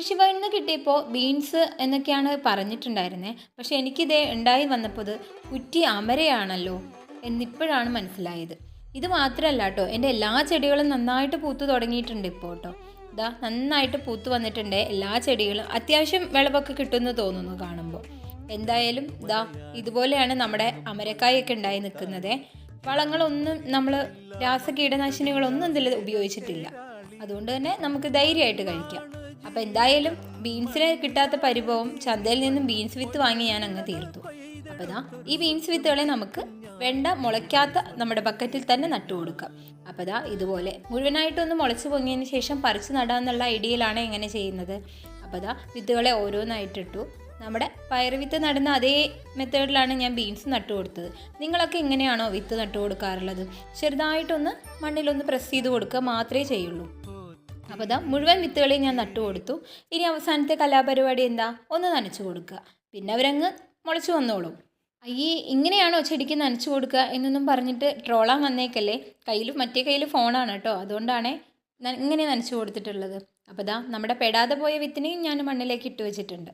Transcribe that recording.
കൃഷിഭവനിൽ നിന്ന് കിട്ടിയപ്പോൾ ബീൻസ് എന്നൊക്കെയാണ് പറഞ്ഞിട്ടുണ്ടായിരുന്നത്. പക്ഷേ എനിക്കിത് ഉണ്ടായി വന്നപ്പോൾ ഇത് കുറ്റി അമരയാണല്ലോ എന്നിപ്പോഴാണ് മനസ്സിലായത്. ഇത് മാത്രമല്ല കേട്ടോ, എൻ്റെ എല്ലാ ചെടികളും നന്നായിട്ട് പൂത്ത് തുടങ്ങിയിട്ടുണ്ട് ഇപ്പോൾ കേട്ടോ. ഇതാ നന്നായിട്ട് പൂത്ത് വന്നിട്ടുണ്ട് എല്ലാ ചെടികളും. അത്യാവശ്യം വിളവൊക്കെ കിട്ടുമെന്ന് തോന്നുന്നു കാണുമ്പോൾ. എന്തായാലും ഇതാ ഇതുപോലെയാണ് നമ്മുടെ അമരക്കായൊക്കെ ഉണ്ടായി നിൽക്കുന്നത്. വളങ്ങളൊന്നും നമ്മൾ രാസകീടനാശിനികളൊന്നും ഇതിൽ ഉപയോഗിച്ചിട്ടില്ല. അതുകൊണ്ട് തന്നെ നമുക്ക് ധൈര്യമായിട്ട് കഴിക്കാം. അപ്പോൾ എന്തായാലും ബീൻസിന് കിട്ടാത്ത പരിഭവം ചന്തയിൽ നിന്നും ബീൻസ് വിത്ത് വാങ്ങി ഞാൻ അങ്ങ് തീർത്തു. അപ്പോൾ ഇതാ ഈ ബീൻസ് വിത്തുകളെ നമുക്ക് വെണ്ട മുളയ്ക്കാത്ത നമ്മുടെ ബക്കറ്റിൽ തന്നെ നട്ടു കൊടുക്കാം. അപ്പോൾ ഇതാ ഇതുപോലെ മുഴുവനായിട്ടൊന്ന് മുളച്ച് പൊങ്ങിയതിന് ശേഷം പറിച്ച് നടാമെന്നുള്ള ഐഡിയയിലാണ് എങ്ങനെ ചെയ്യുന്നത്. അപ്പോൾ ഇതാ വിത്തുകളെ ഓരോന്നായിട്ടിട്ടു. നമ്മുടെ പയർ വിത്ത് നടുന്ന അതേ മെത്തേഡിലാണ് ഞാൻ ബീൻസ് നട്ടു കൊടുത്തത്. നിങ്ങളൊക്കെ എങ്ങനെയാണോ വിത്ത് നട്ടു കൊടുക്കാറുള്ളത്? ചെറുതായിട്ടൊന്ന് മണ്ണിലൊന്ന് പ്രസ് ചെയ്ത് കൊടുക്കുക മാത്രമേ ചെയ്യുള്ളൂ. അപ്പോൾ ഇതാ മുഴുവൻ വിത്തുകളെയും ഞാൻ നട്ടു കൊടുത്തു. ഇനി അവസാനത്തെ കലാപരിപാടി എന്താ? ഒന്ന് നനച്ചു കൊടുക്കുക. പിന്നെ അവരങ്ങ് മുളച്ചു വന്നോളും. അയ്യേ, ഇങ്ങനെയാണോ ചെടിക്ക് നനച്ചു കൊടുക്കുക എന്നൊന്നും പറഞ്ഞിട്ട് ട്രോളാൻ വന്നേക്കല്ലേ. മറ്റേ കയ്യിൽ ഫോണാണ് കേട്ടോ, അതുകൊണ്ടാണ് ഇങ്ങനെ നനച്ചു കൊടുത്തിട്ടുള്ളത്. അപ്പോൾ ഇതാ നമ്മുടെ പെടാതെ പോയ വിത്തിനെയും ഞാൻ മണ്ണിലേക്ക് ഇട്ട് വെച്ചിട്ടുണ്ട്.